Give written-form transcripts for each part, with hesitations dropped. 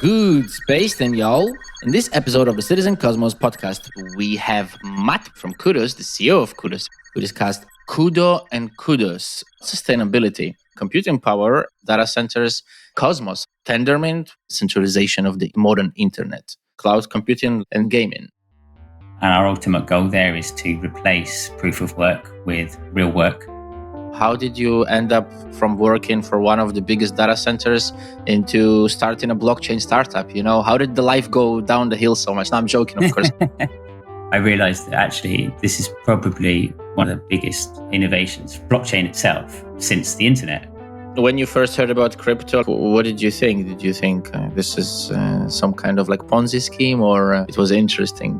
Good space then, y'all. In this episode of the Citizen Cosmos podcast, we have Matt from CUDOS, the CEO of CUDOS, who discussed CUDO and CUDOS, sustainability, computing power, data centers, Cosmos, Tendermint, centralization of the modern internet, cloud computing, and gaming. And our ultimate goal there is to replace proof of work with real work. How did you end up from working for one of the biggest data centers into starting a blockchain startup? How did the life go down the hill so much? No, I'm joking, of course. I realized that actually this is probably one of the biggest innovations, blockchain itself, since the internet. When you first heard about crypto, what did you think? Did you think this is some kind of like Ponzi scheme, or it was interesting?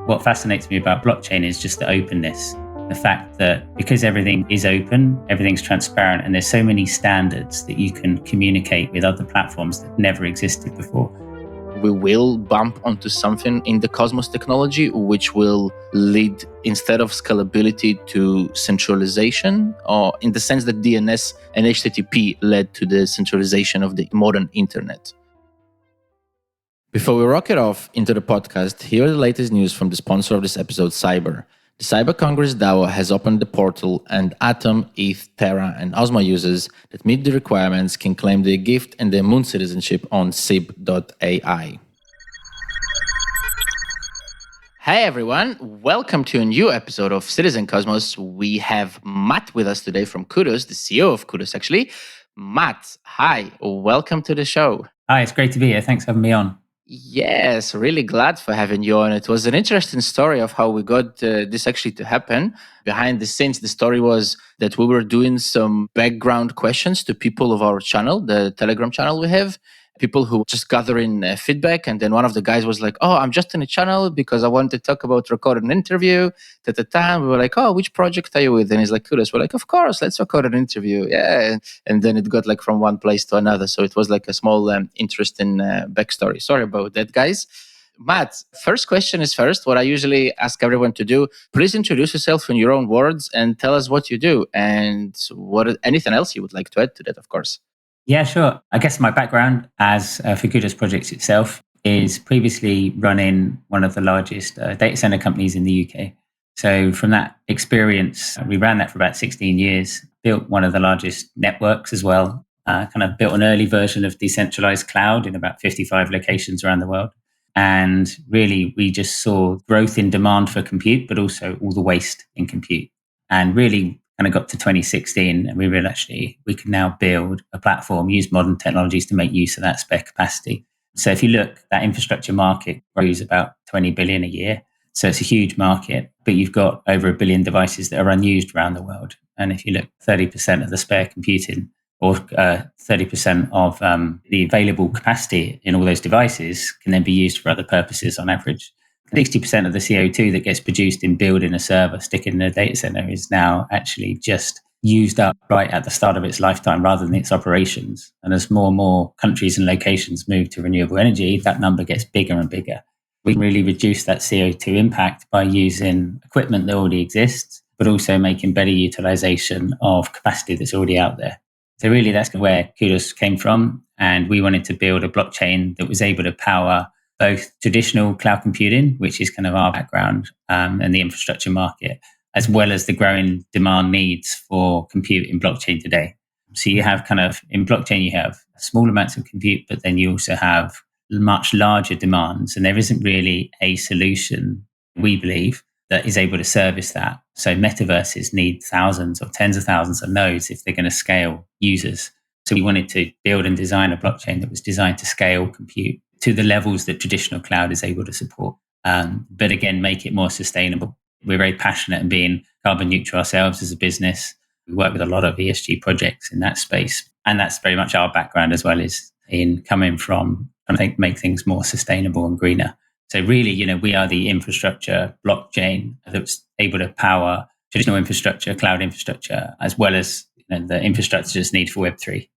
What fascinates me about blockchain is just the openness. The fact that because everything is open, everything's transparent, and there's so many standards that you can communicate with other platforms that never existed before. We will bump onto something in the Cosmos technology, which will lead, instead of scalability, to centralization, or in the sense that DNS and HTTP led to the centralization of the modern internet. Before we rocket off into the podcast, here are the latest news from the sponsor of this episode, Cyber. The Cyber Congress DAO has opened the portal, and Atom, ETH, Terra, and Osmo users that meet the requirements can claim their gift and their moon citizenship on SIB.ai. Hey everyone, welcome to a new episode of Citizen Cosmos. We have Matt with us today from CUDOS, the CEO of CUDOS actually. Matt, hi, welcome to the show. Hi, it's great to be here. Thanks for having me on. Yes, really glad for having you on. It was an interesting story of how we got this actually to happen. Behind the scenes, the story was that we were doing some background questions to people of our channel, the Telegram channel we have, people who just gathering feedback. And then one of the guys was like, oh, I'm just in a channel because I want to talk about recording an interview. At the time, we were like, oh, which project are you with? And he's like, CUDOS. We're like, of course, let's record an interview. Yeah. And then it got like from one place to another. So it was like a small interesting backstory. Sorry about that, guys. Matt, first question is first. What I usually ask everyone to do, please introduce yourself in your own words and tell us what you do and anything else you would like to add to that, of course. Yeah, sure. I guess my background as for CUDOS Projects itself is previously running one of the largest data center companies in the UK. So from that experience, we ran that for about 16 years, built one of the largest networks as well, kind of built an early version of decentralized cloud in about 55 locations around the world. And really, we just saw growth in demand for compute, but also all the waste in compute. And really kind of got to 2016 and we realized actually we can now build a platform, use modern technologies to make use of that spare capacity. So if you look, that infrastructure market grows about 20 billion a year. So it's a huge market, but you've got over 1 billion devices that are unused around the world. And if you look, 30% of the spare computing or 30% of the available capacity in all those devices can then be used for other purposes on average. 60% of the CO2 that gets produced in building a server, sticking in a data center is now actually just used up right at the start of its lifetime rather than its operations. And as more and more countries and locations move to renewable energy, that number gets bigger and bigger. We can really reduce that CO2 impact by using equipment that already exists, but also making better utilization of capacity that's already out there. So really that's where CUDOS came from. And we wanted to build a blockchain that was able to power both traditional cloud computing, which is kind of our background, and the infrastructure market, as well as the growing demand needs for compute in blockchain today. So you have kind of, in blockchain, you have small amounts of compute, but then you also have much larger demands. And there isn't really a solution, we believe, that is able to service that. So metaverses need thousands or tens of thousands of nodes if they're going to scale users. So we wanted to build and design a blockchain that was designed to scale compute to the levels that traditional cloud is able to support. But again, make it more sustainable. We're very passionate in being carbon neutral ourselves as a business. We work with a lot of ESG projects in that space. And that's very much our background as well, is in coming from, I think, make things more sustainable and greener. So really, we are the infrastructure blockchain that's able to power traditional infrastructure, cloud infrastructure, as well as the infrastructure that's needed for Web3.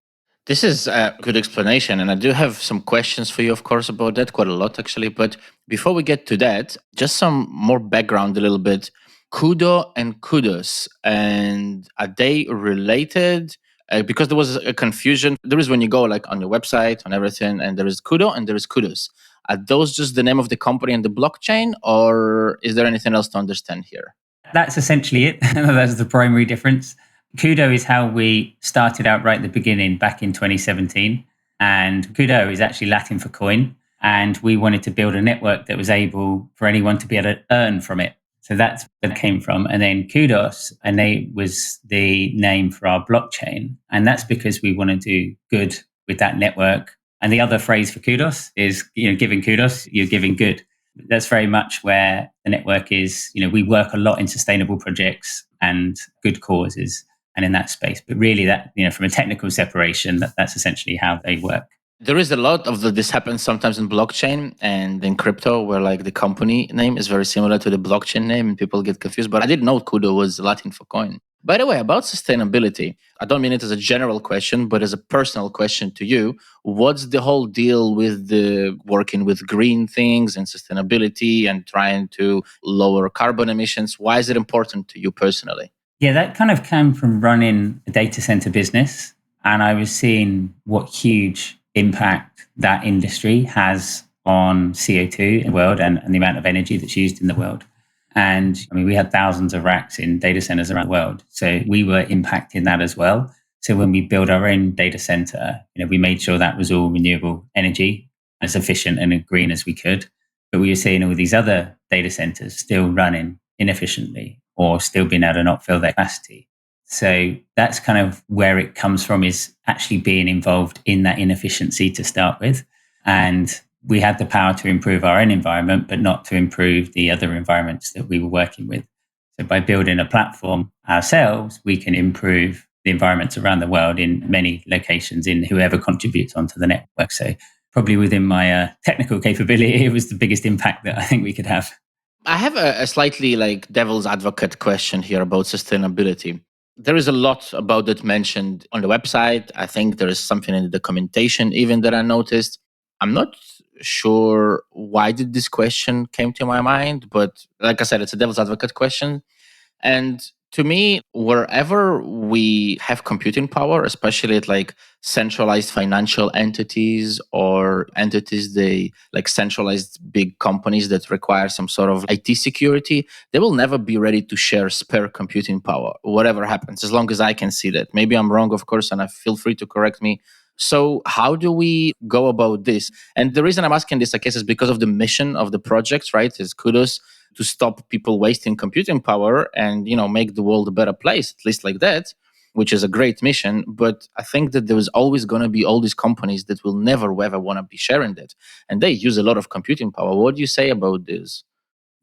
This is a good explanation, and I do have some questions for you, of course, about that, quite a lot actually. But before we get to that, just some more background a little bit. CUDO and CUDOS, and are they related? because there was a confusion. There is when you go like on your website, on everything, and there is Kudo and there is Kudos. Are those just the name of the company and the blockchain, or is there anything else to understand here? That's essentially it. That's the primary difference. Kudo is how we started out right at the beginning back in 2017. And Kudo is actually Latin for coin. And we wanted to build a network that was able for anyone to be able to earn from it. So that's where it came from. And then Kudos, and they was the name for our blockchain. And that's because we want to do good with that network. And the other phrase for kudos is, giving kudos, you're giving good. That's very much where the network is. We work a lot in sustainable projects and good causes and in that space. But really that, from a technical separation, that's essentially how they work. There is a lot of this happens sometimes in blockchain and in crypto where like the company name is very similar to the blockchain name and people get confused. But I didn't know Kudo was Latin for coin. By the way, about sustainability, I don't mean it as a general question, but as a personal question to you. What's the whole deal with the working with green things and sustainability and trying to lower carbon emissions? Why is it important to you personally? Yeah, that kind of came from running a data center business. And I was seeing what huge impact that industry has on CO2 in the world and the amount of energy that's used in the world. And we had thousands of racks in data centers around the world. So we were impacting that as well. So when we built our own data center, we made sure that was all renewable energy, as efficient and green as we could. But we were seeing all these other data centers still running inefficiently or still being able to not fill their capacity. So that's kind of where it comes from, is actually being involved in that inefficiency to start with. And we had the power to improve our own environment, but not to improve the other environments that we were working with. So by building a platform ourselves, we can improve the environments around the world in many locations in whoever contributes onto the network. So probably within my technical capability, it was the biggest impact that I think we could have. I have a slightly like devil's advocate question here about sustainability. There is a lot about that mentioned on the website. I think there is something in the documentation even that I noticed. I'm not sure why did this question came to my mind, but like I said, it's a devil's advocate question. And to me, wherever we have computing power, especially at like centralized financial entities or entities, they like centralized big companies that require some sort of IT security, they will never be ready to share spare computing power, whatever happens, as long as I can see that. Maybe I'm wrong, of course, and I feel free to correct me. So, how do we go about this? And the reason I'm asking this, I guess, is because of the mission of the project, right? Is kudos to stop people wasting computing power and make the world a better place, at least like that, which is a great mission. But I think that there is always going to be all these companies that will never ever want to be sharing that, and they use a lot of computing power. What do you say about this?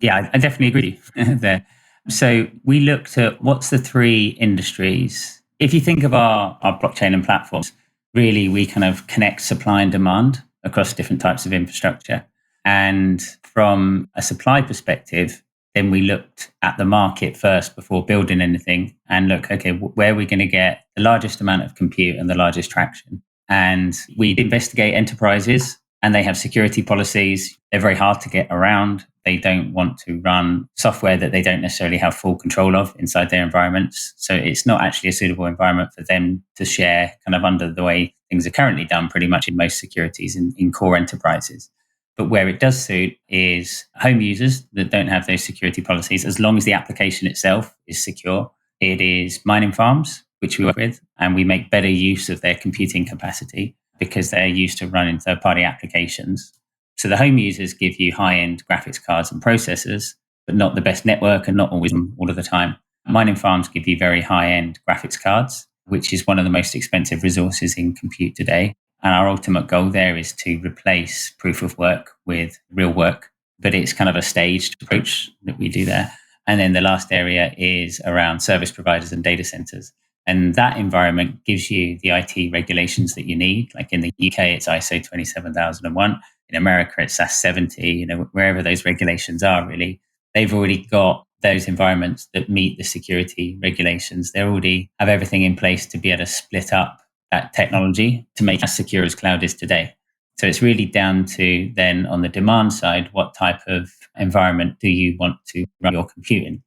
Yeah, I definitely agree there. So we looked at what's the three industries. If you think of our blockchain and platforms, really we kind of connect supply and demand across different types of infrastructure. And from a supply perspective, then we looked at the market first before building anything and look, okay, where are we going to get the largest amount of compute and the largest traction? And we investigate enterprises and they have security policies. They're very hard to get around. They don't want to run software that they don't necessarily have full control of inside their environments. So it's not actually a suitable environment for them to share kind of under the way things are currently done pretty much in most securities in core enterprises. But where it does suit is home users that don't have those security policies, as long as the application itself is secure. It is mining farms, which we work with, and we make better use of their computing capacity because they're used to running third-party applications. So the home users give you high-end graphics cards and processors, but not the best network and not always all of the time. Mining farms give you very high-end graphics cards, which is one of the most expensive resources in compute today. And our ultimate goal there is to replace proof of work with real work. But it's kind of a staged approach that we do there. And then the last area is around service providers and data centers. And that environment gives you the IT regulations that you need. Like in the UK, it's ISO 27001. In America, it's SAS 70, wherever those regulations are, really. They've already got those environments that meet the security regulations. They already have everything in place to be able to split up that technology to make it as secure as cloud is today. So it's really down to then on the demand side, what type of environment do you want to run your compute in?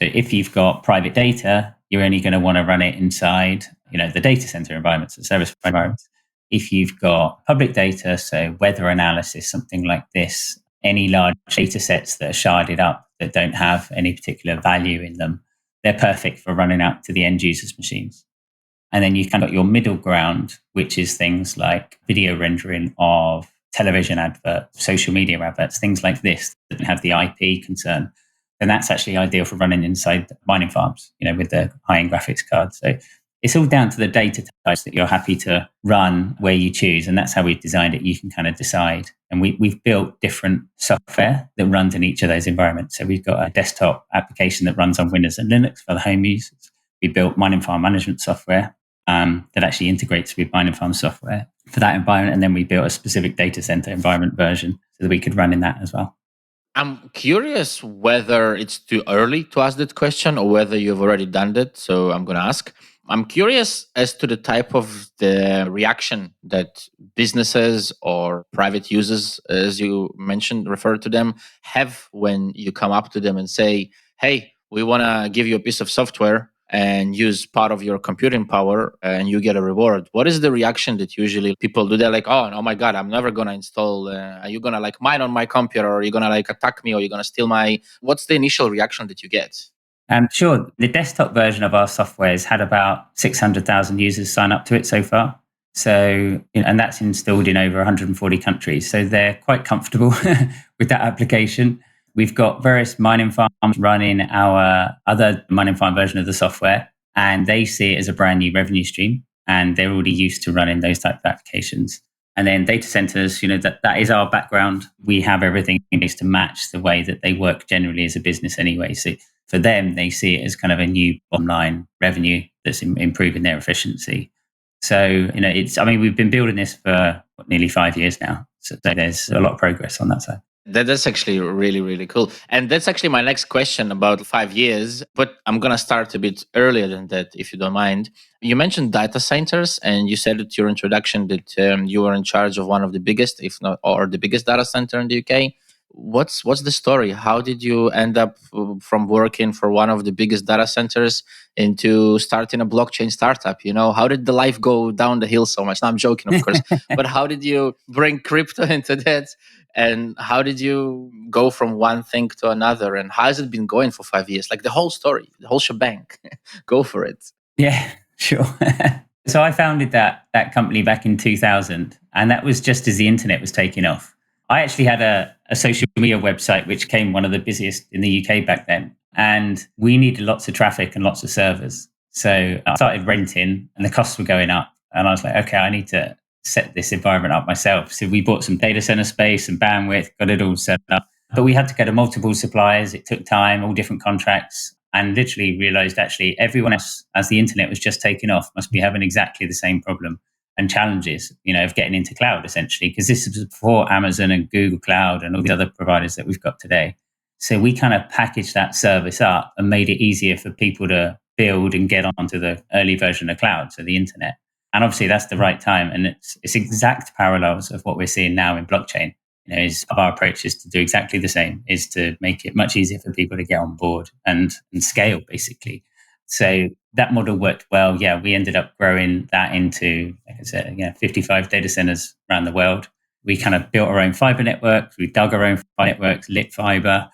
So if you've got private data, you're only going to want to run it inside the data center environments, the service environments. If you've got public data, so weather analysis, something like this, any large data sets that are sharded up that don't have any particular value in them, they're perfect for running out to the end user's machines. And then you've kind of got your middle ground, which is things like video rendering of television adverts, social media adverts, things like this that don't have the IP concern. And that's actually ideal for running inside mining farms, with the high-end graphics cards. So it's all down to the data types that you're happy to run where you choose. And that's how we've designed it. You can kind of decide. And we've built different software that runs in each of those environments. So we've got a desktop application that runs on Windows and Linux for the home users. We built mining farm management software that actually integrates with mining farm software for that environment. And then we built a specific data center environment version so that we could run in that as well. I'm curious whether it's too early to ask that question or whether you've already done that. So I'm going to ask. I'm curious as to the type of the reaction that businesses or private users, as you mentioned, refer to them, have when you come up to them and say, hey, we want to give you a piece of software and use part of your computing power and you get a reward. What is the reaction that usually people do? They're like, oh my God, I'm never going to install. Are you going to like mine on my computer, or are you going to like attack me, or are you going to steal my... What's the initial reaction that you get? Sure. The desktop version of our software has had about 600,000 users sign up to it so far. So, and that's installed in over 140 countries. So they're quite comfortable with that application. We've got various mining farms running our other mining farm version of the software, and they see it as a brand new revenue stream, and they're already used to running those type of applications. And then data centers, that is our background. We have everything in place to match the way that they work generally as a business anyway. So for them, they see it as kind of a new bottom line revenue that's improving their efficiency. So, we've been building this for nearly 5 years now. So there's a lot of progress on that side. That's actually really, really cool. And that's actually my next question about 5 years, but I'm going to start a bit earlier than that, if you don't mind. You mentioned data centers, and you said at your introduction that you were in charge of one of the biggest, if not, or the biggest data center in the UK. What's the story? How did you end up from working for one of the biggest data centers into starting a blockchain startup? How did the life go down the hill so much? No, I'm joking, of course. But how did you bring crypto into that? And how did you go from one thing to another? And how has it been going for 5 years? Like the whole story, the whole shebang. Go for it. Yeah, sure. So I founded that company back in 2000, and that was just as the internet was taking off. I actually had a social media website, which became one of the busiest in the UK back then. And we needed lots of traffic and lots of servers. So I started renting, and the costs were going up. And I was like, okay, I need to set this environment up myself. So we bought some data center space and bandwidth, got it all set up. But we had to go to multiple suppliers. It took time, all different contracts, and literally realized actually everyone else, as the internet was just taking off, must be having exactly the same problem and challenges, of getting into cloud, essentially, because this was before Amazon and Google Cloud and all the other providers that we've got today. So we kind of packaged that service up and made it easier for people to build and get onto the early version of cloud, so the internet. And obviously that's the right time. And it's exact parallels of what we're seeing now in blockchain. Is our approach is to do exactly the same, is to make it much easier for people to get on board and scale, basically. So that model worked well. Yeah, we ended up growing that into, like I said, 55 data centers around the world. We kind of built our own fiber networks. We dug our own fiber networks, lit fiber,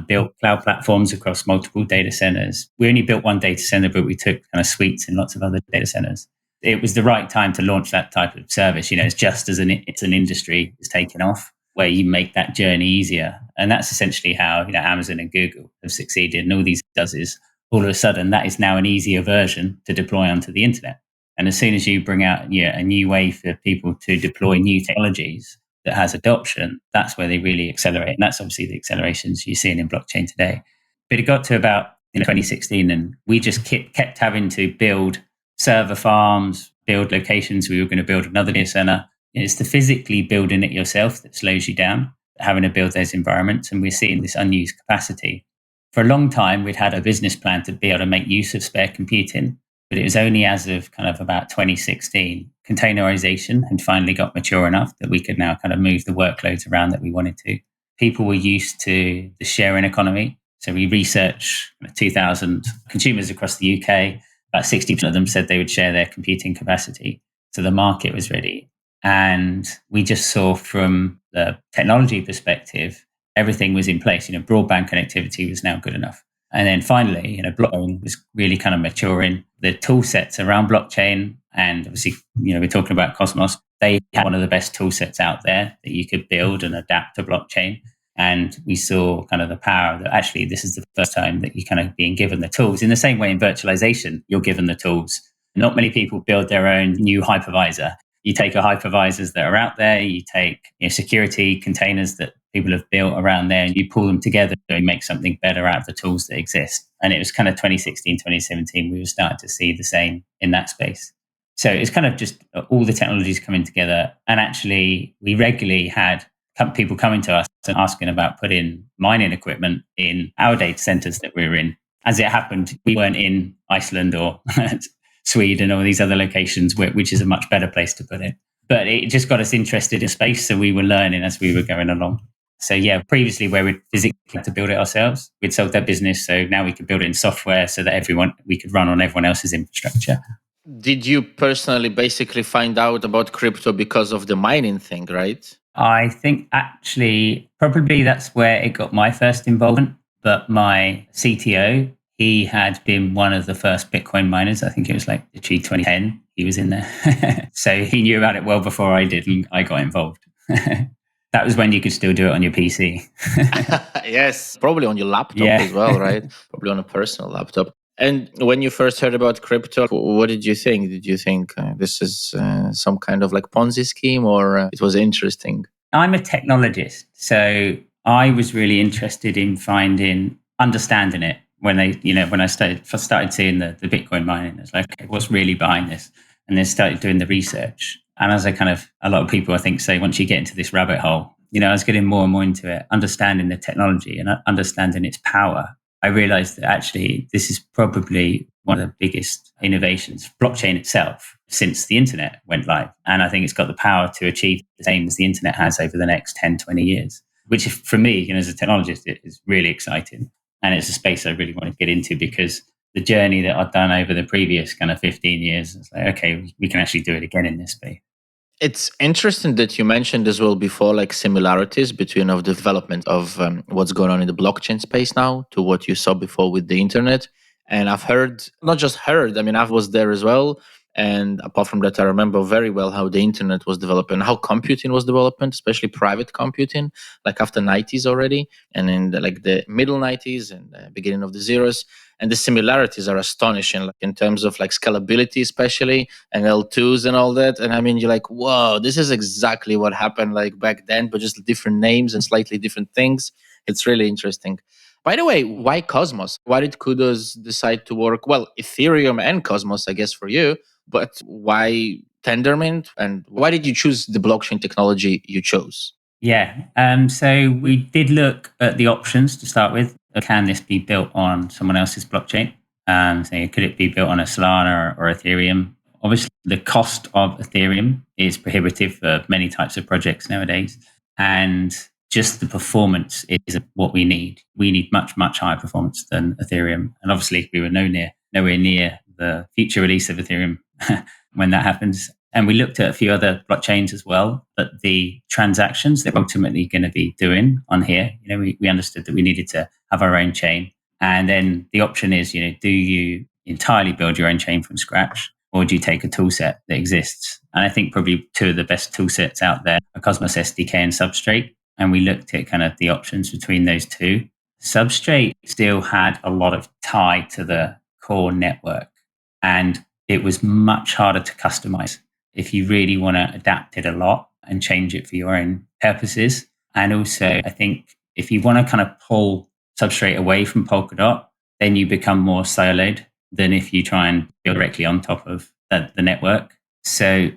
built cloud platforms across multiple data centers. We only built one data center, but we took kind of suites in lots of other data centers. It was the right time to launch that type of service. It's just as it's an industry is taking off, where you make that journey easier. And that's essentially how Amazon and Google have succeeded. And all these does is all of a sudden that is now an easier version to deploy onto the internet. And as soon as you bring out a new way for people to deploy new technologies that has adoption, that's where they really accelerate. And that's obviously the accelerations you're seeing in blockchain today. But it got to about 2016, and we just kept having to build server farms, build locations. We were going to build another data center. It's the physically building it yourself that slows you down, having to build those environments. And we're seeing this unused capacity. For a long time, we'd had a business plan to be able to make use of spare computing, but it was only as of kind of about 2016, containerization had finally got mature enough that we could now kind of move the workloads around that we wanted to. People were used to the sharing economy. So we researched 2,000 consumers across the UK, about 60% of them said they would share their computing capacity. So the market was ready. And we just saw from the technology perspective, everything was in place. Broadband connectivity was now good enough. And then finally, blockchain was really kind of maturing. The tool sets around blockchain, and obviously, we're talking about Cosmos, they had one of the best tool sets out there that you could build and adapt to blockchain. And we saw kind of the power that actually this is the first time that you're kind of being given the tools. In the same way in virtualization, you're given the tools. Not many people build their own new hypervisor. You take a hypervisors that are out there, you take security containers that people have built around there, and you pull them together and make something better out of the tools that exist. And it was kind of 2016, 2017, we were starting to see the same in that space. So it's kind of just all the technologies coming together. And actually, we regularly had people coming to us and asking about putting mining equipment in our data centers that we were in. As it happened, we weren't in Iceland or Sweden or these other locations, which is a much better place to put it. But it just got us interested in space, so we were learning as we were going along. So yeah, previously where we'd physically had to build it ourselves, we'd sold that business, so now we could build it in software so that we could run on everyone else's infrastructure. Did you personally basically find out about crypto because of the mining thing, right? I think actually probably that's where it got my first involvement. But my CTO, he had been one of the first Bitcoin miners. I think it was like the G2010. He was in there. So he knew about it well before I did, and I got involved. That was when you could still do it on your PC. Yes, probably on your laptop as well, right? Probably on a personal laptop. And when you first heard about crypto, what did you think? Did you think this is some kind of like Ponzi scheme, or it was interesting? I'm a technologist, so I was really interested in understanding it. When I started seeing the Bitcoin mining, it's like, okay, what's really behind this? And then started doing the research. And as a lot of people, I think, say, once you get into this rabbit hole, I was getting more and more into it, understanding the technology and understanding its power. I realized that actually this is probably one of the biggest innovations, blockchain itself, since the internet went live. And I think it's got the power to achieve the same as the internet has over the next 10, 20 years, which for me, as a technologist, it is really exciting. And it's a space I really want to get into because the journey that I've done over the previous kind of 15 years, it's like, okay, we can actually do it again in this space. It's interesting that you mentioned as well before, like similarities between of development of what's going on in the blockchain space now to what you saw before with the internet. And I've heard, not just heard, I mean, I was there as well. And apart from that, I remember very well how the internet was developing, how computing was developing, especially private computing, like after 90s already, and in the middle 90s and the beginning of the zeros. And the similarities are astonishing, like in terms of like scalability, especially, and L2s and all that. And I mean, you're like, whoa, this is exactly what happened like back then, but just different names and slightly different things. It's really interesting. By the way, why Cosmos? Why did Kudos decide to work? Well, Ethereum and Cosmos, I guess, for you, but why Tendermint? And why did you choose the blockchain technology you chose? Yeah. So we did look at the options to start with. Can this be built on someone else's blockchain? So could it be built on a Solana or Ethereum? Obviously, the cost of Ethereum is prohibitive for many types of projects nowadays. And just the performance is what we need. We need much, much higher performance than Ethereum. And obviously, we were nowhere near the future release of Ethereum when that happens. And we looked at a few other blockchains as well, but the transactions that we're ultimately going to be doing on here, we understood that we needed to have our own chain. And then the option is, do you entirely build your own chain from scratch, or do you take a tool set that exists? And I think probably two of the best tool sets out there are Cosmos SDK and Substrate. And we looked at kind of the options between those two. Substrate still had a lot of tie to the core network, and it was much harder to customize if you really want to adapt it a lot and change it for your own purposes. And also, I think if you want to kind of pull Substrate away from Polkadot, then you become more siloed than if you try and build directly on top of the network. So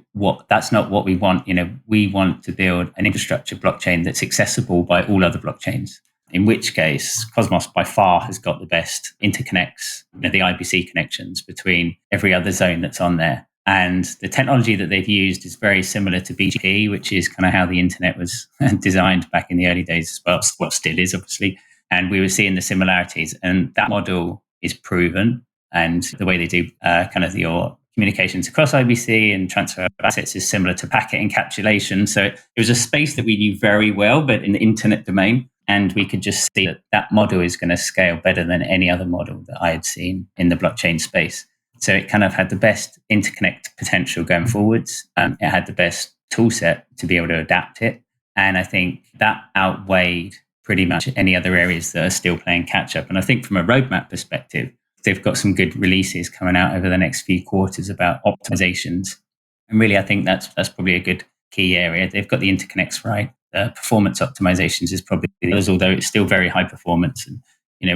that's not what we want. We want to build an infrastructure blockchain that's accessible by all other blockchains. In which case, Cosmos by far has got the best interconnects, the IBC connections between every other zone that's on there. And the technology that they've used is very similar to BGP, which is kind of how the internet was designed back in the early days as well, what still is, obviously. And we were seeing the similarities. And that model is proven. And the way they do kind of your communications across IBC and transfer of assets is similar to packet encapsulation. So it was a space that we knew very well, but in the internet domain. And we could just see that that model is going to scale better than any other model that I had seen in the blockchain space. So it kind of had the best interconnect potential going forwards. It had the best tool set to be able to adapt it. And I think that outweighed pretty much any other areas that are still playing catch up. And I think from a roadmap perspective, they've got some good releases coming out over the next few quarters about optimizations. And really, I think that's probably a good key area. They've got the interconnects right. Performance optimizations is probably those, although it's still very high performance. And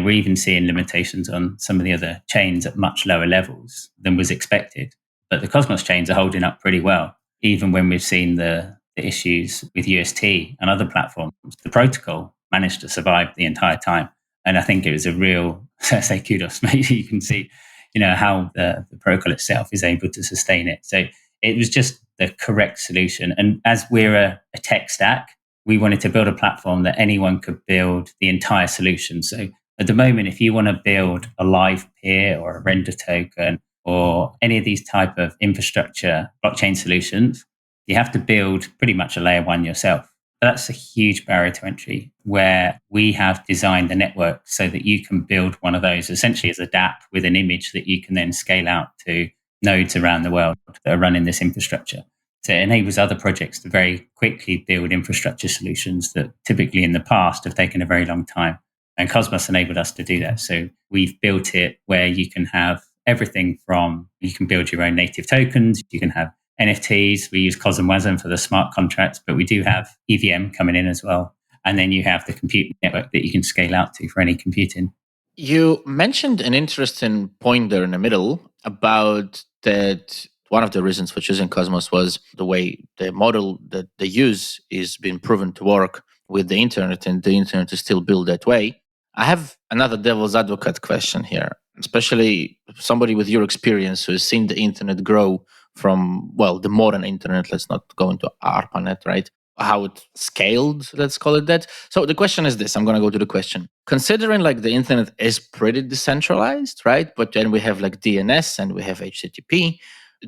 we're even seeing limitations on some of the other chains at much lower levels than was expected. But the Cosmos chains are holding up pretty well, even when we've seen the issues with UST and other platforms. The protocol managed to survive the entire time. And I think it was a real, say, kudos. Maybe you can see, how the protocol itself is able to sustain it. So it was just the correct solution. And as we're a tech stack, we wanted to build a platform that anyone could build the entire solution. So at the moment, if you want to build a live peer or a render token or any of these type of infrastructure blockchain solutions, you have to build pretty much a layer one yourself. That's a huge barrier to entry, where we have designed the network so that you can build one of those essentially as a dApp with an image that you can then scale out to nodes around the world that are running this infrastructure. So it enables other projects to very quickly build infrastructure solutions that typically in the past have taken a very long time. And Cosmos enabled us to do that. So we've built it where you can have everything from, you can build your own native tokens, you can have NFTs. We use Cosmos for the smart contracts, but we do have EVM coming in as well. And then you have the compute network that you can scale out to for any computing. You mentioned an interesting point there in the middle about that one of the reasons for choosing Cosmos was the way the model that they use is being proven to work with the internet, and the internet is still built that way. I have another devil's advocate question here, especially somebody with your experience who has seen the internet grow from, well, the modern internet. Let's not go into ARPANET, right? How it scaled, let's call it that. So the question is this, I'm going to go to the question. Considering like the internet is pretty decentralized, right? But then we have like DNS and we have HTTP.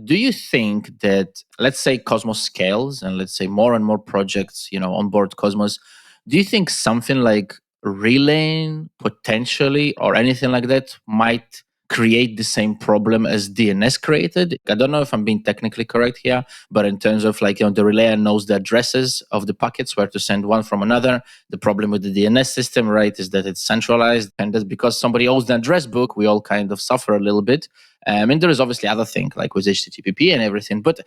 Do you think that, let's say Cosmos scales and let's say more and more projects, on board Cosmos, do you think something like relaying potentially or anything like that might create the same problem as DNS created? I don't know if I'm being technically correct here, but in terms of like, the relayer knows the addresses of the packets where to send one from another. The problem with the DNS system, right, is that it's centralized, and that's because somebody owns the address book. We all kind of suffer a little bit. And there is obviously other thing like with HTTP and everything, but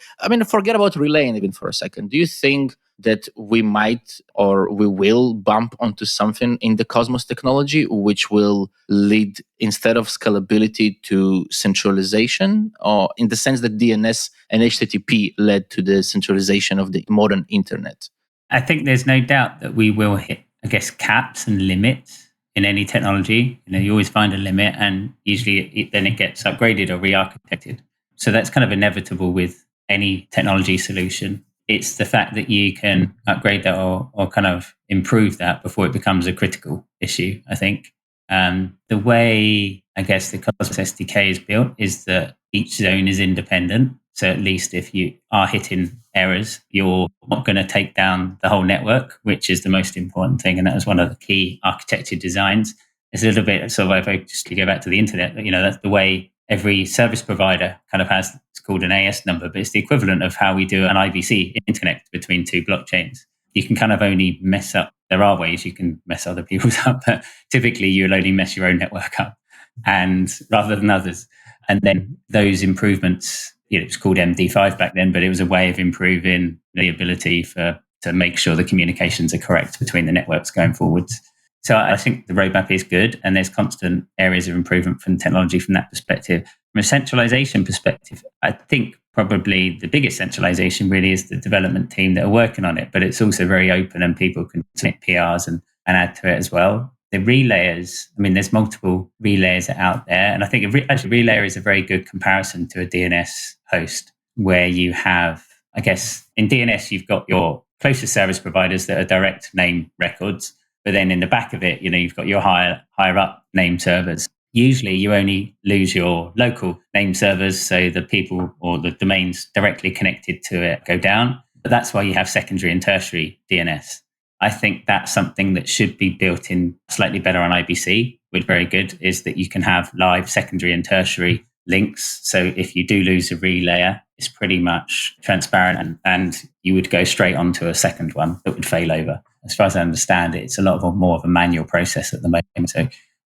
forget about relaying even for a second. Do you think that we might or we will bump onto something in the Cosmos technology which will lead, instead of scalability, to centralization, or in the sense that DNS and HTTP led to the centralization of the modern internet? I think there's no doubt that we will hit, I guess, caps and limits in any technology. You always find a limit, and usually then it gets upgraded or re-architected. So that's kind of inevitable with any technology solution. It's the fact that you can upgrade that or kind of improve that before it becomes a critical issue, I think. The way, I guess, the Cosmos SDK is built is that each zone is independent. So at least if you are hitting errors, you're not going to take down the whole network, which is the most important thing. And that was one of the key architecture designs. It's a little bit sort of, if I just to go back to the internet, that's the way every service provider kind of has, it's called an AS number, but it's the equivalent of how we do an IBC interconnect between two blockchains. You can kind of only mess up, there are ways you can mess other people's up, but typically you'll only mess your own network up, and rather than others. And then those improvements, it was called MD5 back then, but it was a way of improving the ability to make sure the communications are correct between the networks going forwards. So I think the roadmap is good, and there's constant areas of improvement from technology from that perspective. From a centralization perspective, I think probably the biggest centralization really is the development team that are working on it, but it's also very open and people can submit PRs and add to it as well. The relayers, there's multiple relayers out there, and I think actually relayer is a very good comparison to a DNS host, where you have, I guess, in DNS, you've got your closest service providers that are direct name records. But then in the back of it, you've got your higher up name servers. usually you only lose your local name servers, so the people or the domains directly connected to it go down. But that's why you have secondary and tertiary DNS. I think that's something that should be built in slightly better on IBC, which very good, is that you can have live secondary and tertiary links. So if you do lose a relayer, it's pretty much transparent and you would go straight onto a second one that would fail over. As far as I understand it, it's a lot more of a manual process at the moment. So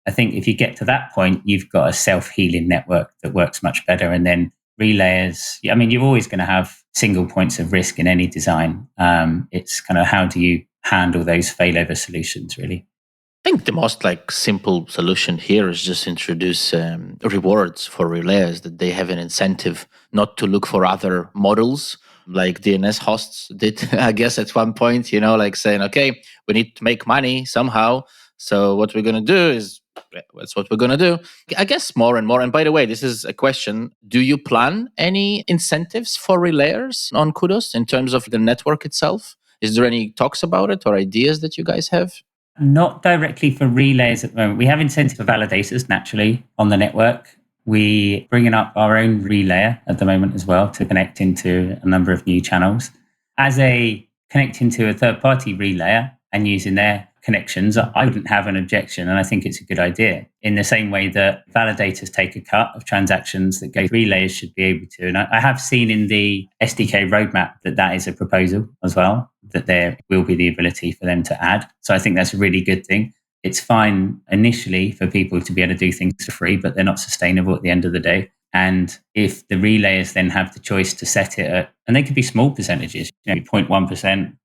I think if you get to that point, you've got a self-healing network that works much better. And then relayers, I mean, you're always going to have single points of risk in any design. It's kind of how do you handle those failover solutions, really? I think the most simple solution here is just introduce rewards for relayers, that they have an incentive not to look for other models like DNS hosts did, I guess, at one point, saying, okay, we need to make money somehow. So what we're going to do is, that's what we're going to do. I guess more and more. And by the way, this is a question. Do you plan any incentives for relayers on Kudos in terms of the network itself? Is there any talks about it or ideas that you guys have? Not directly for relays at the moment. We have incentive for validators naturally on the network. We're bringing up our own relayer at the moment as well to connect into a number of new channels. As a connecting to a third-party relayer and using their connections, I wouldn't have an objection, and I think it's a good idea. In the same way that validators take a cut of transactions that go, relayers should be able to. And I have seen in the SDK roadmap that is a proposal as well, that there will be the ability for them to add. So I think that's a really good thing. It's fine initially for people to be able to do things for free, but they're not sustainable at the end of the day. And if the relayers then have the choice to set it at, and they could be small percentages, 0.1%, 0.2,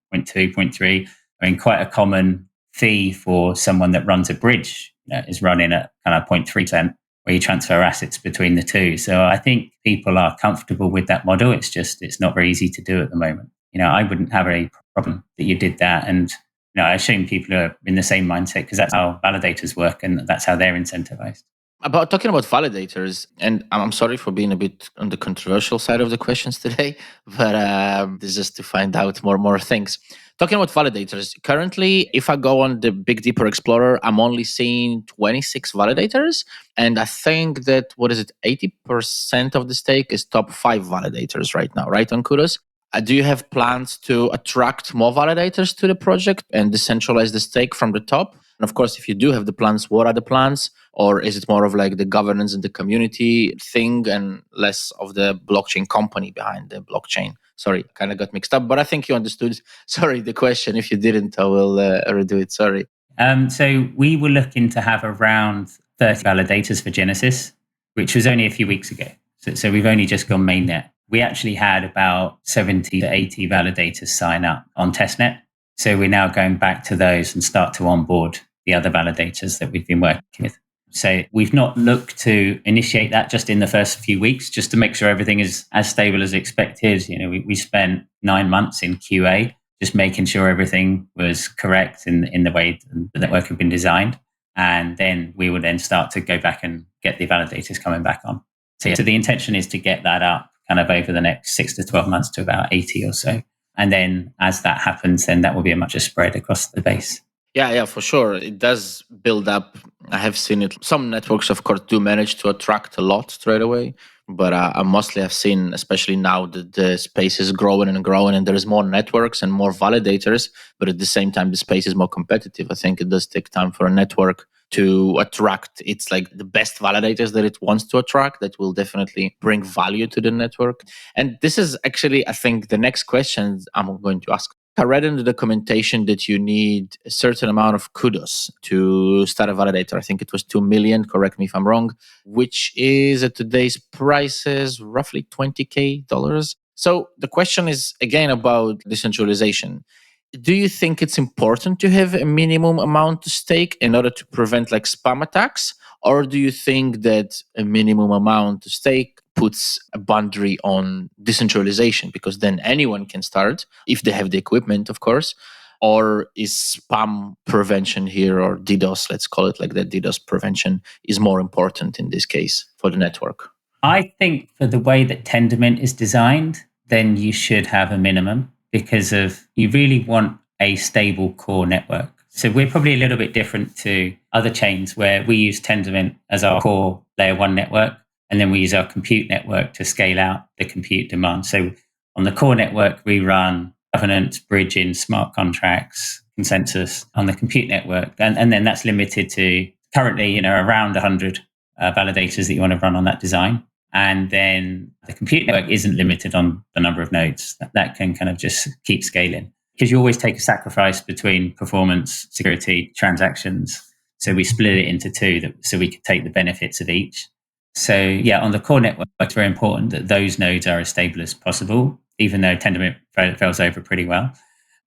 0.3, I mean, quite a common fee for someone that runs a bridge is running at kind of 0.3%, where you transfer assets between the two. So I think people are comfortable with that model. It's not very easy to do at the moment. I wouldn't have a problem that you did that. And I assume people are in the same mindset because that's how validators work and that's how they're incentivized. Talking about validators, and I'm sorry for being a bit on the controversial side of the questions today, but this is just to find out more things. Talking about validators, currently, if I go on the Big Deeper Explorer, I'm only seeing 26 validators. And I think that, 80% of the stake is top 5 validators right now, right, on Kudos? Do you have plans to attract more validators to the project and decentralize the stake from the top? And of course, if you do have the plans, what are the plans? Or is it more of the governance and the community thing and less of the blockchain company behind the blockchain? Sorry, kind of got mixed up, but I think you understood. Sorry, the question. If you didn't, I will redo it. Sorry. So we were looking to have around 30 validators for Genesis, which was only a few weeks ago. So we've only just gone mainnet. We actually had about 70 to 80 validators sign up on testnet. So we're now going back to those and start to onboard the other validators that we've been working with. So we've not looked to initiate that just in the first few weeks, just to make sure everything is as stable as expected. We spent 9 months in QA, just making sure everything was correct in the way the network had been designed. And then we would then start to go back and get the validators coming back on. So the intention is to get that up kind of over the next 6 to 12 months to about 80 or so. And then as that happens, then that will be a much spread across the base. Yeah, for sure. It does build up. I have seen it. Some networks, of course, do manage to attract a lot straight away. But I mostly have seen, especially now that the space is growing and growing and there's more networks and more validators, but at the same time, the space is more competitive. I think it does take time for a network to attract. It's the best validators that it wants to attract that will definitely bring value to the network. And this is actually, I think, the next question I'm going to ask. I read in the documentation that you need a certain amount of kudos to start a validator. I think it was 2 million, correct me if I'm wrong, which is at today's prices roughly $20,000. So the question is again about decentralization. Do you think it's important to have a minimum amount to stake in order to prevent spam attacks? Or do you think that a minimum amount to stake puts a boundary on decentralization, because then anyone can start if they have the equipment, of course? Or is spam prevention here, or DDoS, let's call it like that, DDoS prevention is more important in this case for the network? I think for the way that Tendermint is designed, then you should have a minimum, because you really want a stable core network. So we're probably a little bit different to other chains where we use Tendermint as our core layer one network, and then we use our compute network to scale out the compute demand. So on the core network, we run governance, bridging, smart contracts, consensus on the compute network. And then that's limited to currently, around 100 validators that you want to run on that design. And then the compute network isn't limited on the number of nodes. That can kind of just keep scaling, because you always take a sacrifice between performance, security, transactions. So we split it into two so we could take the benefits of each. So yeah, on the core network, it's very important that those nodes are as stable as possible, even though Tendermint fails over pretty well.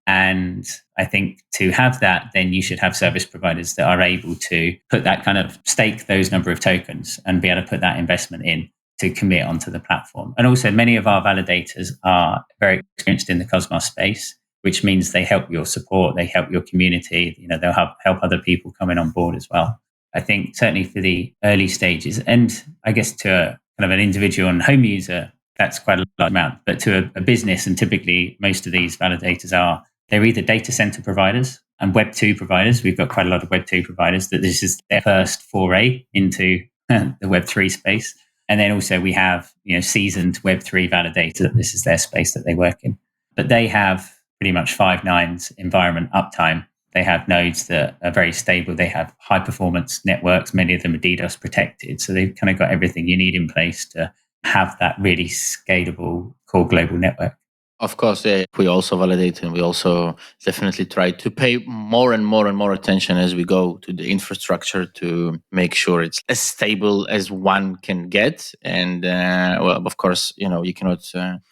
And I think to have that, then you should have service providers that are able to put that kind of stake those number of tokens and be able to put that investment in to commit onto the platform. And also many of our validators are very experienced in the Cosmos space, which means they help your support, they help your community, they'll help other people coming on board as well. I think certainly for the early stages, and I guess to a kind of an individual and home user, that's quite a large amount. But to a business, and typically most of these validators they're either data center providers and Web 2 providers. We've got quite a lot of Web 2 providers that this is their first foray into the Web 3 space. And then also we have, seasoned Web 3 validators that this is their space that they work in. But they have pretty much 5 nines environment uptime. They have nodes that are very stable. They have high performance networks. Many of them are DDoS protected. So they've kind of got everything you need in place to have that really scalable core global network. Of course, yeah. We also validate, and we also definitely try to pay more and more and more attention as we go to the infrastructure to make sure it's as stable as one can get. And well, of course, you cannot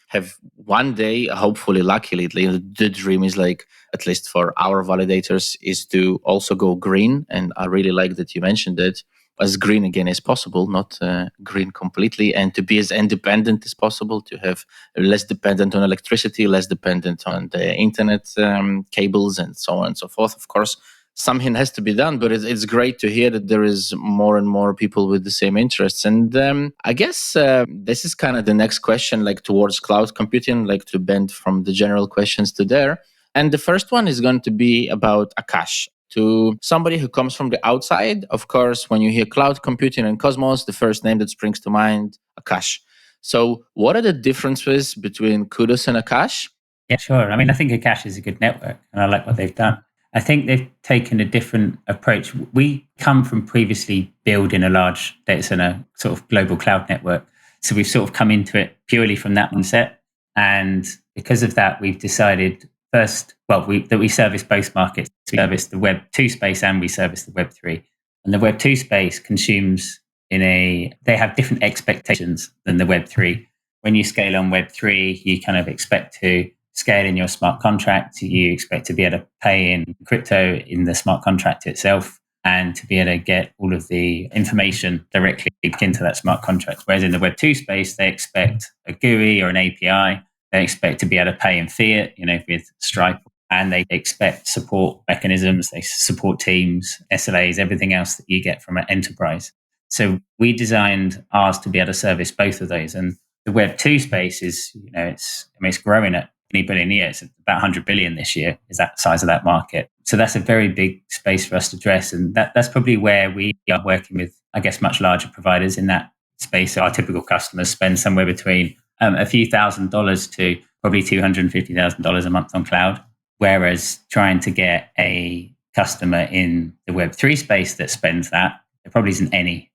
have one day, hopefully, luckily, the dream is like, at least for our validators, is to also go green. And I really like that you mentioned that. As green again as possible, not green completely, and to be as independent as possible, to have less dependent on electricity, less dependent on the internet cables, and so on and so forth. Of course, something has to be done, but it's great to hear that there is more and more people with the same interests. And I guess this is kind of the next question, like towards cloud computing, like to bend from the general questions to there. And the first one is going to be about Akash. To somebody who comes from the outside, of course, when you hear cloud computing and Cosmos, the first name that springs to mind, Akash. So what are the differences between Kudos and Akash? Yeah, sure. I mean, I think Akash is a good network, and I like what they've done. I think they've taken a different approach. We come from previously building a large data center sort of global cloud network. So we've sort of come into it purely from that mindset. And because of that, we've decided first, that we service both markets. We service the Web 2 space and we service the Web 3. And the Web 2 space consumes they have different expectations than the Web 3. When you scale on Web 3, you kind of expect to scale in your smart contract. You expect to be able to pay in crypto in the smart contract itself and to be able to get all of the information directly into that smart contract. Whereas in the Web 2 space, they expect a GUI or an API. They expect to be able to pay in fiat, with Stripe, and they expect support mechanisms. They support teams, SLAs, everything else that you get from an enterprise. So we designed ours to be able to service both of those. And the Web 2 space is, it's growing at 20 billion a year. It's about 100 billion this year is that size of that market. So that's a very big space for us to address. And that's probably where we are working with, I guess, much larger providers in that space. So our typical customers spend somewhere between a few $1,000s to probably $250,000 a month on cloud. Whereas trying to get a customer in the Web 3 space that spends that, there probably isn't any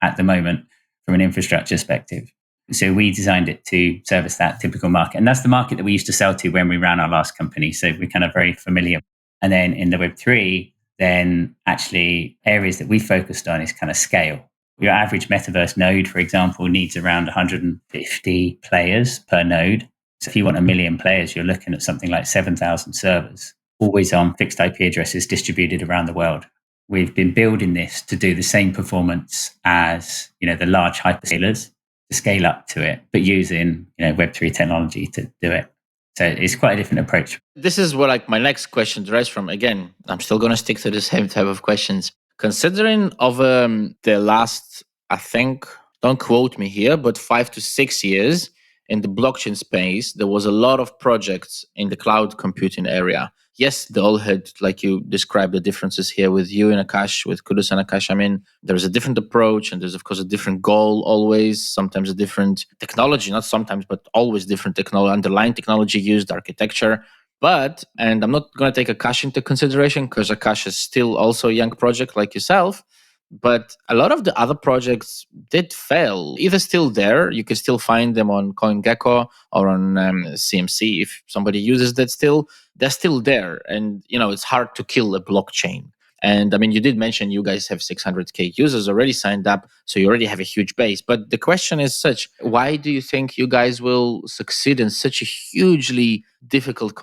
at the moment from an infrastructure perspective. So we designed it to service that typical market. And that's the market that we used to sell to when we ran our last company. So we're kind of very familiar. And then in the Web 3, then actually areas that we focused on is kind of scale. Your average metaverse node, for example, needs around 150 players per node. So if you want 1 million players, you're looking at something like 7,000 servers, always on fixed IP addresses distributed around the world. We've been building this to do the same performance as, the large hyperscalers, to scale up to it, but using, Web3 technology to do it. So it's quite a different approach. This is where my next question derives from. Again, I'm still going to stick to the same type of questions. Considering of the last, I think, don't quote me here, but 5 to 6 years, in the blockchain space, there was a lot of projects in the cloud computing area. Yes, they all had, like you described, the differences here with you and Akash, with Kudos and Akash. I mean, there's a different approach and there's, of course, a different goal always, sometimes a different technology, not sometimes, but always different technology, underlying technology used, architecture. But, and I'm not going to take Akash into consideration because Akash is still also a young project like yourself. But a lot of the other projects did fail. Either still there, you can still find them on CoinGecko or on CMC if somebody uses that still. They're still there. And, it's hard to kill a blockchain. And I mean, you did mention you guys have 600K users already signed up, so you already have a huge base. But the question is such, why do you think you guys will succeed in such a hugely difficult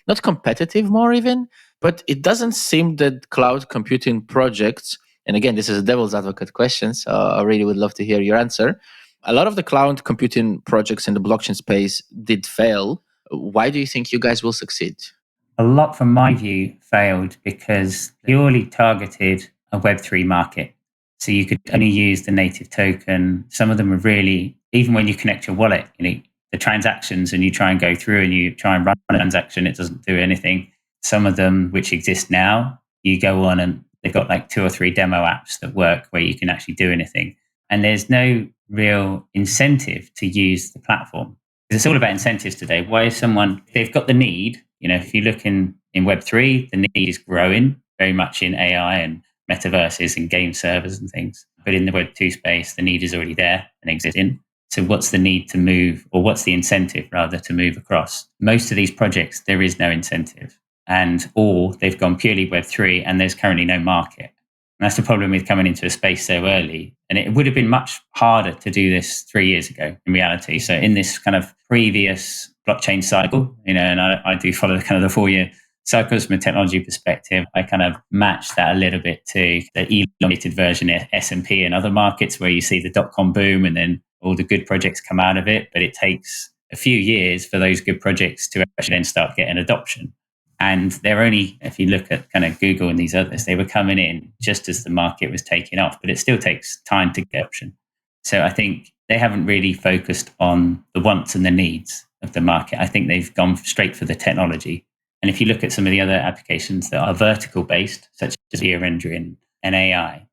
not competitive more even, but it doesn't seem that cloud computing projects, and again, this is a devil's advocate question, so I really would love to hear your answer. A lot of the cloud computing projects in the blockchain space did fail. Why do you think you guys will succeed? A lot, from my view, failed because purely targeted a Web3 market. So you could only use the native token. Some of them are really, even when you connect your wallet, the transactions and you try and go through and you try and run a transaction, it doesn't do anything. Some of them, which exist now, you go on and they've got like 2 or 3 demo apps that work where you can actually do anything. And there's no real incentive to use the platform. It's all about incentives today. Why is they've got the need. If you look in Web3, the need is growing very much in AI and metaverses and game servers and things. But in the Web2 space, the need is already there and existing. So what's the need to move, or what's the incentive rather to move across? Most of these projects, there is no incentive, or they've gone purely Web3 and there's currently no market. And that's the problem with coming into a space so early. And it would have been much harder to do this 3 years ago in reality. So in this kind of previous blockchain cycle, and I do follow kind of the 4-year cycles from a technology perspective, I kind of match that a little bit to the elongated version of S&P and other markets where you see the dot-com boom and then all the good projects come out of it. But it takes a few years for those good projects to actually then start getting adoption. And they're only, if you look at kind of Google and these others, they were coming in just as the market was taking off, but it still takes time to get adoption. So I think they haven't really focused on the wants and the needs of the market. I think they've gone straight for the technology. And if you look at some of the other applications that are vertical based, such as video rendering and AI,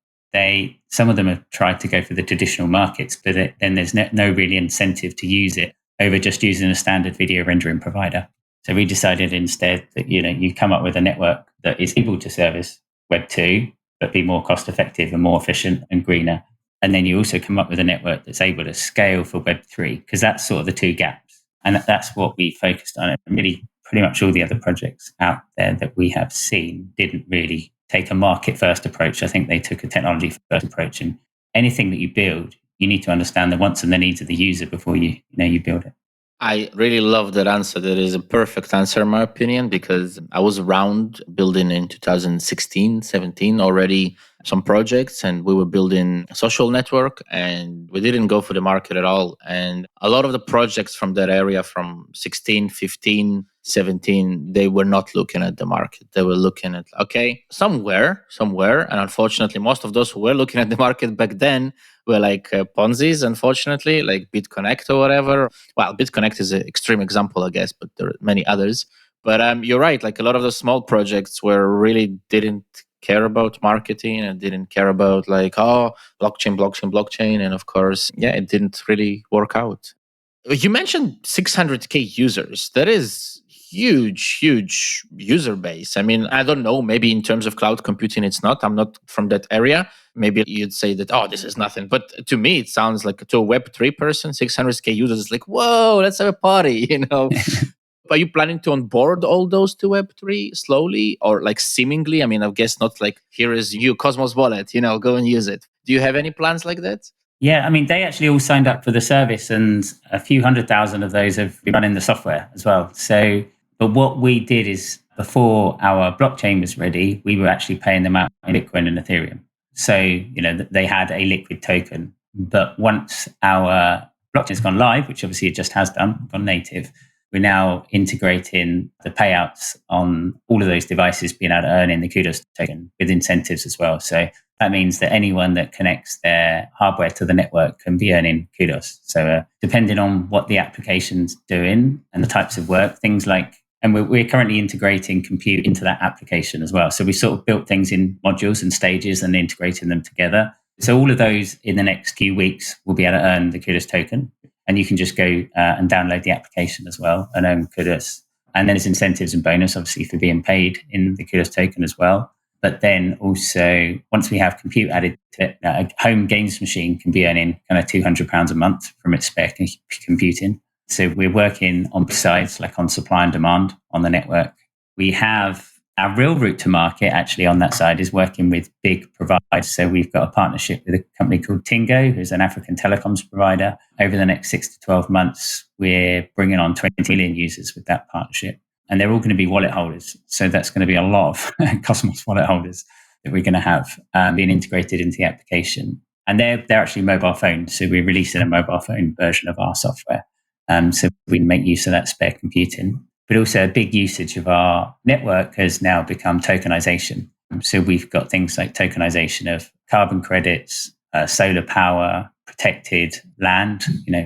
some of them have tried to go for the traditional markets, but then there's no really incentive to use it over just using a standard video rendering provider. So we decided instead that, you come up with a network that is able to service Web 2, but be more cost effective and more efficient and greener. And then you also come up with a network that's able to scale for Web 3, because that's sort of the 2 gaps. And that's what we focused on. And really, pretty much all the other projects out there that we have seen didn't really take a market first approach. I think they took a technology first approach. And anything that you build, you need to understand the wants and the needs of the user before you build it. I really love that answer. That is a perfect answer, in my opinion, because I was around building in 2016, 17 already some projects, and we were building a social network, and we didn't go for the market at all. And a lot of the projects from that area from 16, 15, 17, they were not looking at the market. They were looking at, somewhere. And unfortunately, most of those who were looking at the market back then were like Ponzi's, unfortunately, like BitConnect or whatever. Well, BitConnect is an extreme example, I guess, but there are many others. But you're right, like a lot of the small projects were really didn't care about marketing and didn't care about blockchain. And of course, it didn't really work out. You mentioned 600K users. That is huge user base. I mean, I don't know, maybe in terms of cloud computing, it's not. I'm not from that area. Maybe you'd say that, this is nothing. But to me, it sounds like to a Web3 person, 600K users is like, whoa, let's have a party, Are you planning to onboard all those to Web3 slowly or like seemingly? I mean, I guess not like, here is your Cosmos wallet, go and use it. Do you have any plans like that? Yeah, I mean, they actually all signed up for the service and a few 100,000 of those have been running the software as well. So, but what we did is before our blockchain was ready, we were actually paying them out in Bitcoin and Ethereum. So, they had a liquid token. But once our blockchain's gone live, which obviously it just has gone native, we're now integrating the payouts on all of those devices being able to earn in the kudos token with incentives as well. So that means that anyone that connects their hardware to the network can be earning kudos. So depending on what the application's doing and the types of work, things like, and we're currently integrating compute into that application as well. So we sort of built things in modules and stages and integrating them together. So all of those in the next few weeks will be able to earn the kudos token. And you can just go and download the application as well and earn kudos. And then there's incentives and bonus, obviously, for being paid in the kudos token as well. But then also, once we have compute added to it, a home games machine can be earning kind of £200 a month from its spare computing. So we're working on both sides, like on supply and demand on the network. We have our real route to market actually on that side is working with big providers. So we've got a partnership with a company called Tingo, who's an African telecoms provider. Over the next 6 to 12 months, we're bringing on 20 million users with that partnership. And they're all going to be wallet holders. So that's going to be a lot of Cosmos wallet holders that we're going to have being integrated into the application. And they're actually mobile phones. So we're releasing a mobile phone version of our software. So we can make use of that spare computing. But also a big usage of our network has now become tokenization. So we've got things like tokenization of carbon credits, solar power, protected land,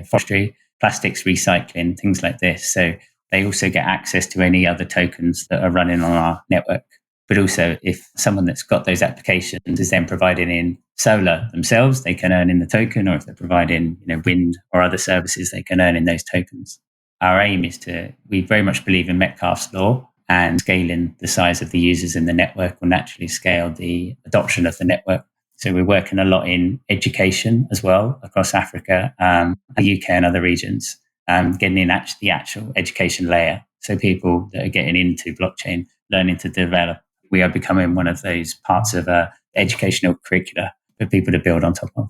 forestry, plastics recycling, things like this. So they also get access to any other tokens that are running on our network. But also if someone that's got those applications is then providing in solar themselves, they can earn in the token, or if they're providing wind or other services, they can earn in those tokens. Our aim is we very much believe in Metcalfe's law, and scaling the size of the users in the network will naturally scale the adoption of the network. So we're working a lot in education as well across Africa, the UK and other regions, getting in the actual education layer. So people that are getting into blockchain, learning to develop, we are becoming one of those parts of educational curricula for people to build on top of.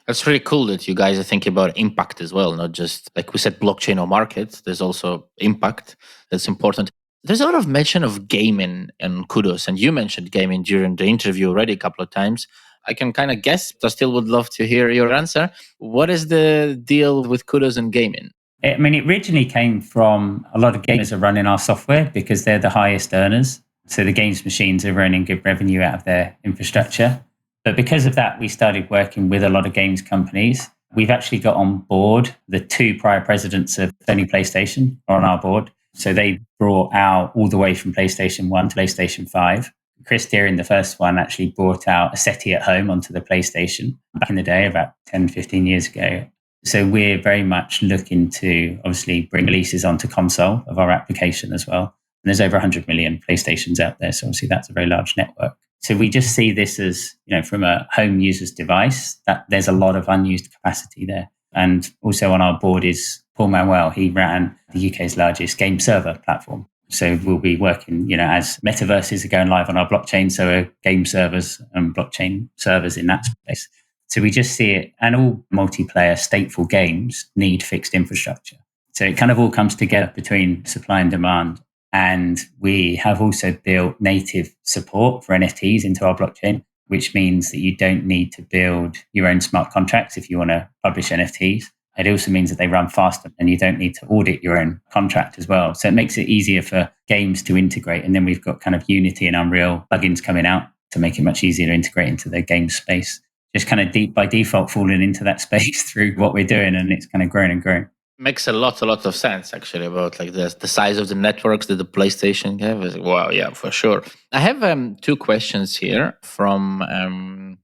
That's really cool that you guys are thinking about impact as well, not just like we said, blockchain or market. There's also impact that's important. There's a lot of mention of gaming and kudos, and you mentioned gaming during the interview already a couple of times. I can kind of guess, but I still would love to hear your answer. What is the deal with kudos and gaming? I mean, it originally came from a lot of gamers are running our software because they're the highest earners. So the games machines are earning good revenue out of their infrastructure. But because of that, we started working with a lot of games companies. We've actually got on board the 2 prior presidents of Sony PlayStation are on our board. So they brought out all the way from PlayStation 1 to PlayStation 5. Chris Deering, the first one, actually brought out a SETI at home onto the PlayStation back in the day, about 10, 15 years ago. So we're very much looking to obviously bring releases onto console of our application as well. And there's over 100 million PlayStations out there. So obviously that's a very large network. So we just see this as, from a home user's device, that there's a lot of unused capacity there. And also on our board is Paul Manuel. He ran the UK's largest game server platform. So we'll be working, as metaverses are going live on our blockchain, so are game servers and blockchain servers in that space. So we just see it, and all multiplayer stateful games need fixed infrastructure. So it kind of all comes together between supply and demand. And we have also built native support for NFTs into our blockchain, which means that you don't need to build your own smart contracts if you want to publish NFTs. It also means that they run faster and you don't need to audit your own contract as well. So it makes it easier for games to integrate. And then we've got kind of Unity and Unreal plugins coming out to make it much easier to integrate into the game space. Just kind of by default falling into that space through what we're doing, and it's kind of grown and grown. Makes a lot of sense actually about like the size of the networks that the PlayStation have. Wow, yeah, for sure. I have 2 questions here from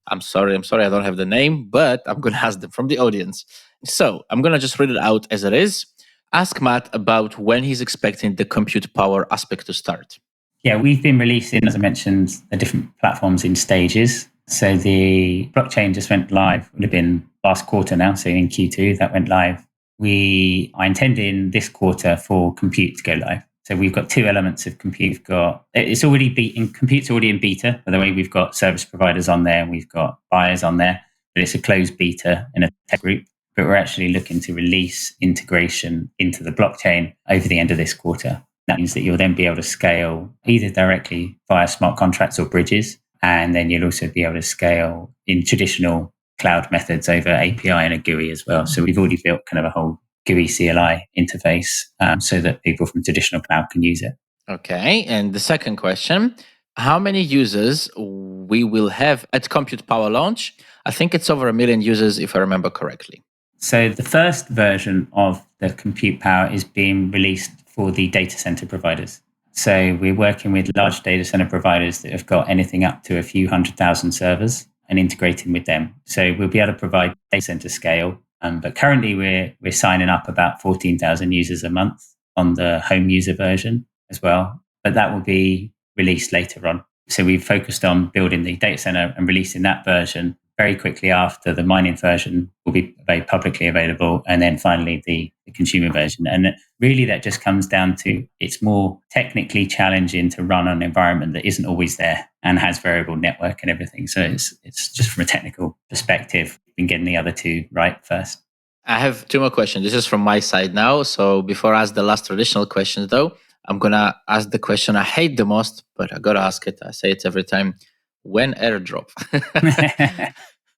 I'm sorry I don't have the name, but I'm gonna ask them from the audience. So I'm gonna just read it out as it is. Ask Matt about when he's expecting the compute power aspect to start. Yeah, we've been releasing, as I mentioned, the different platforms in stages. So the blockchain just went live, would have been last quarter now, so in Q2 that went live. We are intending this quarter for compute to go live. So we've got 2 elements of compute. Compute's already in beta. By the way, we've got service providers on there and we've got buyers on there, but it's a closed beta in a tech group. But we're actually looking to release integration into the blockchain over the end of this quarter. That means that you'll then be able to scale either directly via smart contracts or bridges. And then you'll also be able to scale in traditional cloud methods over API and a GUI as well. So we've already built kind of a whole GUI CLI interface so that people from traditional cloud can use it. Okay. And the second question, how many users we will have at Compute Power launch? I think it's over 1 million users, if I remember correctly. So the first version of the compute power is being released for the data center providers. So we're working with large data center providers that have got anything up to a few 100,000 servers and integrating with them. So we'll be able to provide data center scale. But currently we're signing up about 14,000 users a month on the home user version as well. But that will be released later on. So we've focused on building the data center and releasing that version very quickly after. The mining version will be very publicly available, and then finally the consumer version. And really that just comes down to it's more technically challenging to run an environment that isn't always there and has variable network and everything. So it's just from a technical perspective, been getting the other two right first. I have two more questions. This is from my side now. So before I ask the last traditional questions though, I'm going to ask the question I hate the most, but I got to ask it. I say it every time. When airdrop?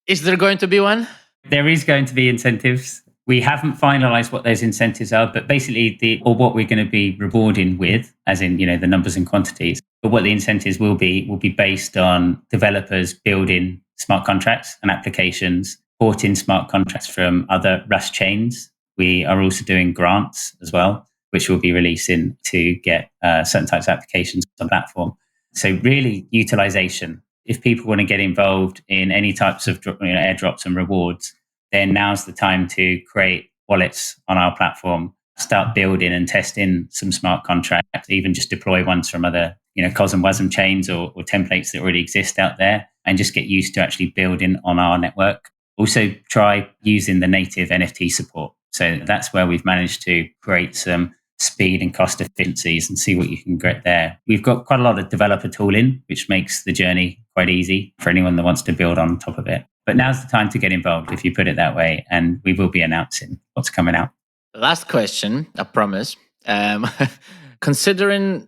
Is there going to be one? There is going to be incentives. We haven't finalized what those incentives are, but basically what we're going to be rewarding with, as in, the numbers and quantities, but what the incentives will be based on developers building smart contracts and applications, porting smart contracts from other Rust chains. We are also doing grants as well, which we'll be releasing to get certain types of applications on the platform. So really utilization. If people want to get involved in any types of airdrops and rewards, then now's the time to create wallets on our platform, start building and testing some smart contracts, even just deploy ones from other Cosmos WASM chains or templates that already exist out there, and just get used to actually building on our network. Also try using the native NFT support. So that's where we've managed to create some speed and cost efficiencies and see what you can get there. We've got quite a lot of developer tooling, which makes the journey quite easy for anyone that wants to build on top of it. But now's the time to get involved, if you put it that way, and we will be announcing what's coming out. Last question, I promise. Not considering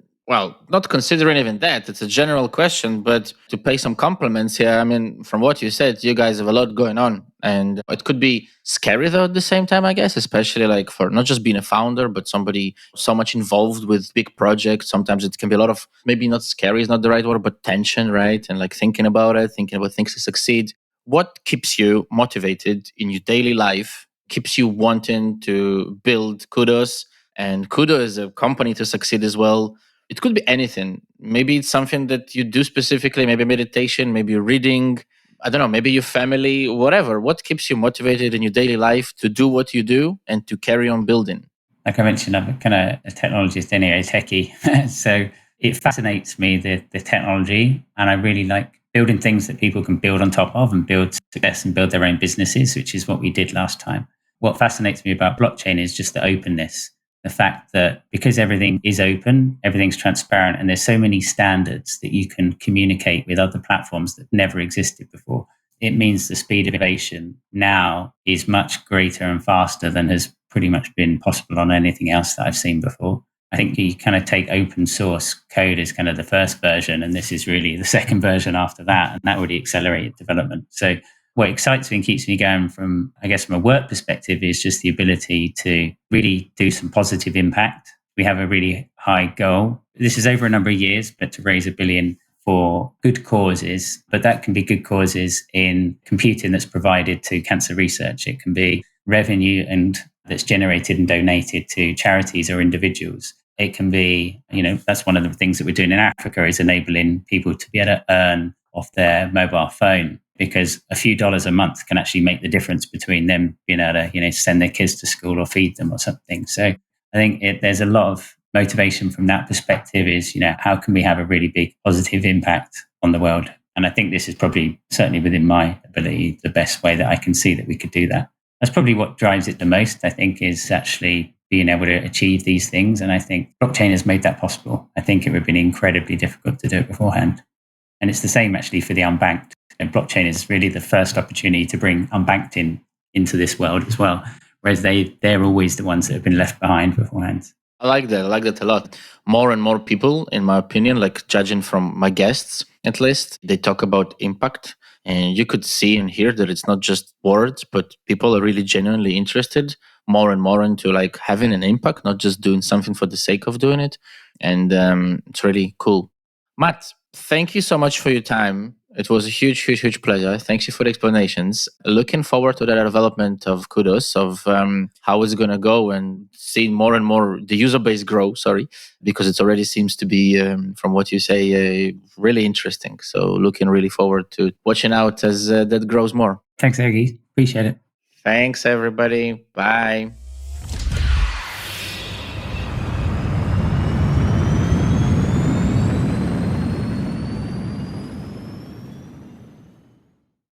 even that, it's a general question, but to pay some compliments here, I mean, from what you said, you guys have a lot going on, and it could be scary though at the same time, I guess, especially like for not just being a founder, but somebody so much involved with big projects. Sometimes it can be a lot of, maybe not scary is not the right word, but tension, right? And like thinking about things to succeed. What keeps you motivated in your daily life, keeps you wanting to build Kudos, and Kudos is a company to succeed as well? It could be anything. Maybe it's something that you do specifically, maybe meditation, maybe reading, I don't know, maybe your family, whatever. What keeps you motivated in your daily life to do what you do and to carry on building? Like I mentioned, I'm kind of a technologist anyway, a techie. So it fascinates me, the technology, and I really like building things that people can build on top of and build success and build their own businesses, which is what we did last time. What fascinates me about blockchain is just the openness, the fact that because everything is open, everything's transparent, and there's so many standards that you can communicate with other platforms that never existed before. It means the speed of innovation now is much greater and faster than has pretty much been possible on anything else that I've seen before. I think you kind of take open source code as kind of the first version, and this is really the second version after that, and that already accelerated development. So what excites me and keeps me going from a work perspective is just the ability to really do some positive impact. We have a really high goal. This is over a number of years, but to raise $1 billion for good causes, but that can be good causes in computing that's provided to cancer research. It can be revenue and that's generated and donated to charities or individuals. It can be, that's one of the things that we're doing in Africa, is enabling people to be able to earn off their mobile phone, because a few dollars a month can actually make the difference between them being able to, send their kids to school or feed them or something. So I think there's a lot of motivation from that perspective is, how can we have a really big positive impact on the world? And I think this is probably, certainly within my ability, the best way that I can see that we could do that. That's probably what drives it the most, I think, is actually being able to achieve these things. And I think blockchain has made that possible. I think it would have been incredibly difficult to do it beforehand. And it's the same actually for the unbanked. And blockchain is really the first opportunity to bring unbanked into this world as well. Whereas they're always the ones that have been left behind beforehand. I like that a lot. More and more people, in my opinion, like judging from my guests, at least. They talk about impact, and you could see and hear that it's not just words, but people are really genuinely interested more and more into like having an impact, not just doing something for the sake of doing it. And it's really cool. Matt, thank you so much for your time. It was a huge, huge, huge pleasure. Thanks you for the explanations. Looking forward to the development of Kudos, of how it's going to go and seeing more and more the user base grow, because it already seems to be, from what you say, really interesting. So looking really forward to watching out as that grows more. Thanks, Ergi. Appreciate it. Thanks, everybody. Bye.